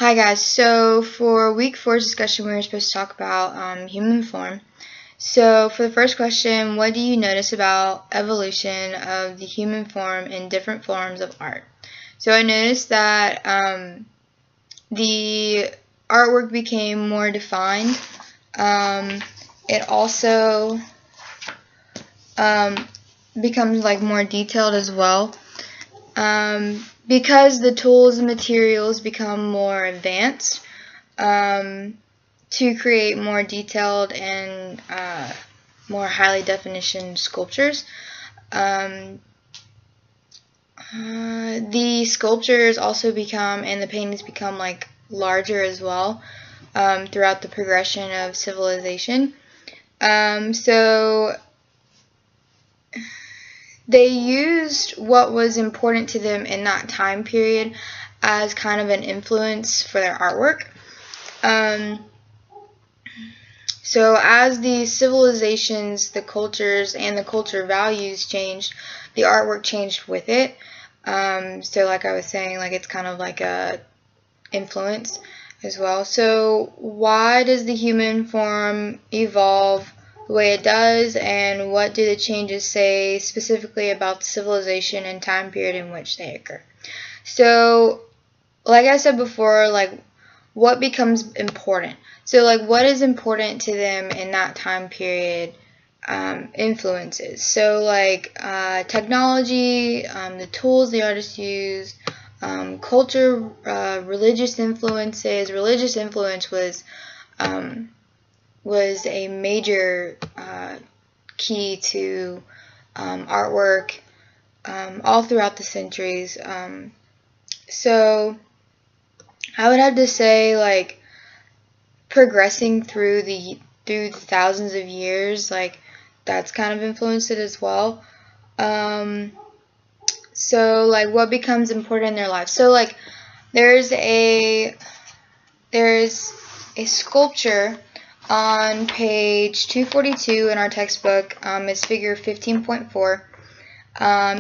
Hi guys, so for week 4's discussion we were supposed to talk about human form. So for the first question, what do you notice about evolution of the human form in different forms of art? So I noticed that the artwork became more defined. It also becomes like more detailed as well. Because the tools and materials become more advanced to create more detailed and more highly definition sculptures. The sculptures also become, and the paintings become like larger as well throughout the progression of civilization. So they used what was important to them in that time period as kind of an influence for their artwork. So as the civilizations, the cultures, and the culture values changed, the artwork changed with it. So like I was saying, like it's kind of like a influence as well. So why does the human form evolve the way it does, and what do the changes say specifically about the civilization and time period in which they occur? So like I said before, like what becomes important? So like what is important to them in that time period influences. So like technology, the tools the artists use, culture, religious influences. Religious influence was a major key to artwork all throughout the centuries. So I would have to say, like, progressing through the thousands of years, like that's kind of influenced it as well. So like what becomes important in their life. So like there's a sculpture on page 242 in our textbook. It's figure 15.4.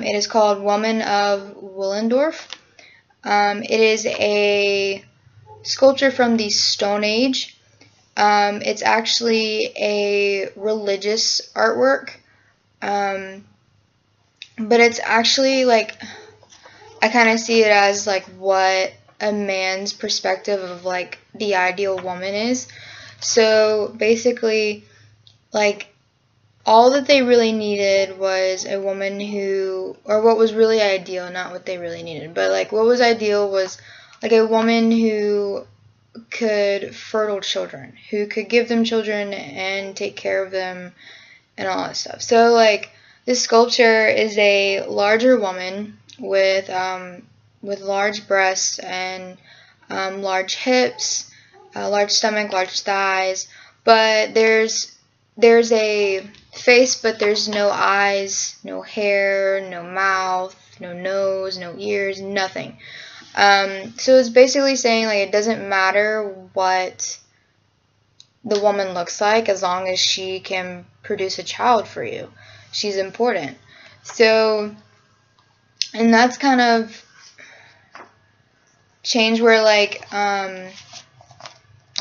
It is called Woman of Willendorf. It is a sculpture from the Stone Age. It's actually a religious artwork, but it's actually like, I kind of see it as like what a man's perspective of like the ideal woman is. So basically, like all that they really needed was a woman who, or what was really ideal, not what they really needed, but like what was ideal was like a woman who could fertile children, who could give them children and take care of them and all that stuff. So like this sculpture is a larger woman with large breasts and large hips, large stomach, large thighs, but there's a face, but there's no eyes, no hair, no mouth, no nose, no ears, nothing. So it's basically saying like it doesn't matter what the woman looks like as long as she can produce a child for you. She's important. So, and that's kind of change where like,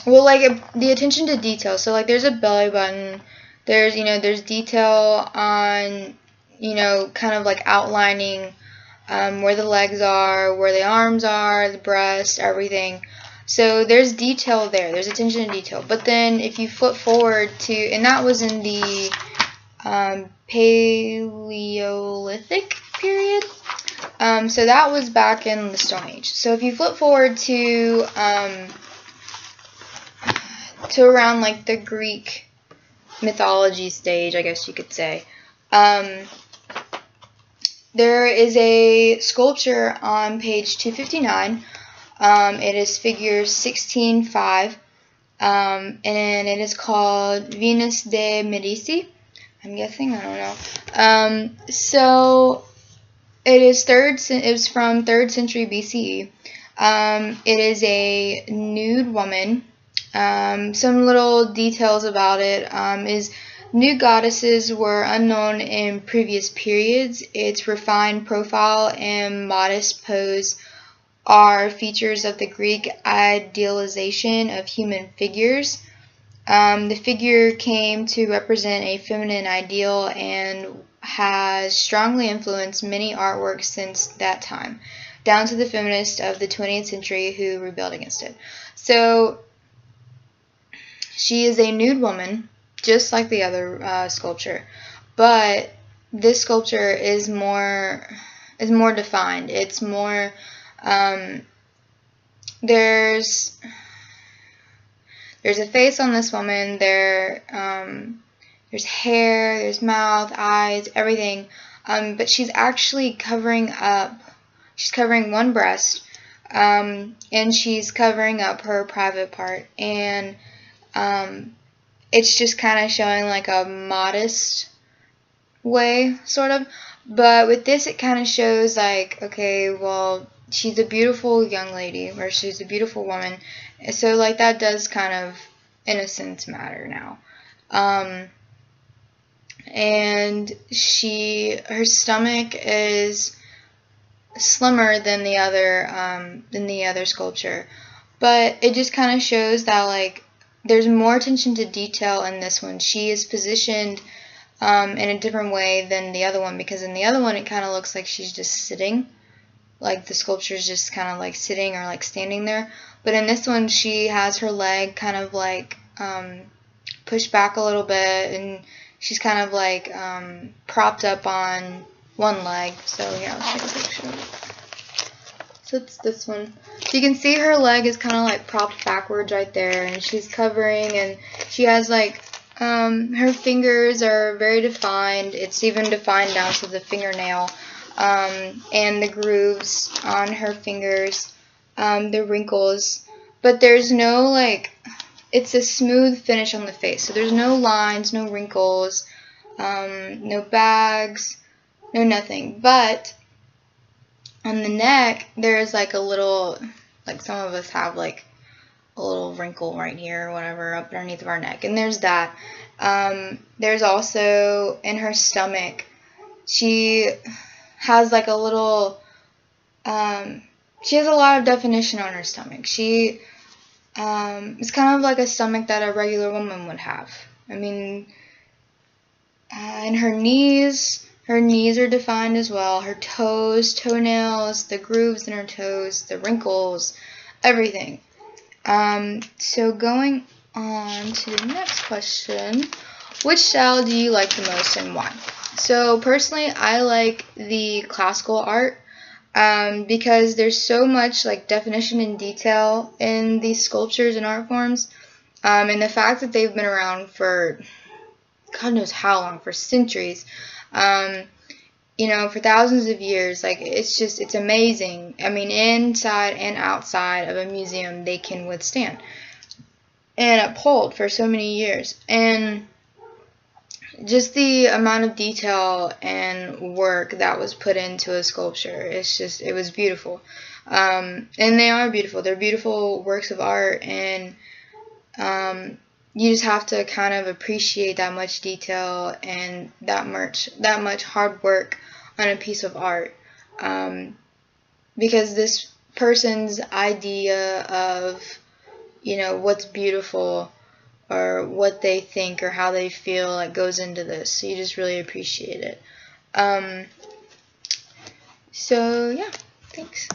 well, like the attention to detail. So like there's a belly button. There's, there's detail on, kind of like outlining where the legs are, where the arms are, the breast, everything. So there's detail there. There's attention to detail. But then if you flip forward to, and that was in the Paleolithic period. So that was back in the Stone Age. So if you flip forward to around like the Greek mythology stage, I guess you could say, there is a sculpture on page 259. It is figure 16.5, and it is called Venus de Medici. I'm guessing, I don't know. So it is it was from 3rd century BCE. It is a nude woman. Some little details about it is nude goddesses were unknown in previous periods. Its refined profile and modest pose are features of the Greek idealization of human figures. The figure came to represent a feminine ideal and has strongly influenced many artworks since that time, down to the feminists of the 20th century who rebelled against it. So she is a nude woman, just like the other sculpture, but this sculpture is more defined. It's more there's a face on this woman. There's hair, there's mouth, eyes, everything. But she's actually covering up. She's covering one breast, and she's covering up her private part, and it's just kind of showing like a modest way, sort of. But with this, it kind of shows like, okay, well, she's a beautiful young lady, or she's a beautiful woman. So like that does kind of, in a sense, matter now. And her stomach is slimmer than the other sculpture, but it just kind of shows that like there's more attention to detail in this one. She is positioned in a different way than the other one, because in the other one it kind of looks like she's just sitting, like the sculpture is just kind of like sitting or like standing there. But in this one, she has her leg kind of like pushed back a little bit, and she's kind of like propped up on one leg. So yeah, let's take a picture. So it's this one. So you can see her leg is kind of like propped backwards right there, and she's covering, and she has like her fingers are very defined. It's even defined down to the fingernail, and the grooves on her fingers, the wrinkles. But there's no like, it's a smooth finish on the face. So there's no lines, no wrinkles, no bags, no nothing. But on the neck, there's like a little, like some of us have like a little wrinkle right here or whatever up underneath of our neck. And there's that. There's also in her stomach, she has like a little, she has a lot of definition on her stomach. She, it's kind of like a stomach that a regular woman would have. I mean, and her knees are defined as well. Her toes, toenails, the grooves in her toes, the wrinkles, everything. So going on to the next question, which style do you like the most and why? So personally, I like the classical art because there's so much like definition and detail in these sculptures and art forms, and the fact that they've been around for God knows how long, for centuries, you know, for thousands of years. Like it's amazing. I mean, inside and outside of a museum, they can withstand and uphold for so many years. And just the amount of detail and work that was put into a sculpture, it was beautiful. And they are beautiful. They're beautiful works of art, and you just have to kind of appreciate that much detail and that much hard work on a piece of art, because this person's idea of, you know, what's beautiful or what they think or how they feel, like, goes into this. So you just really appreciate it. So yeah, thanks.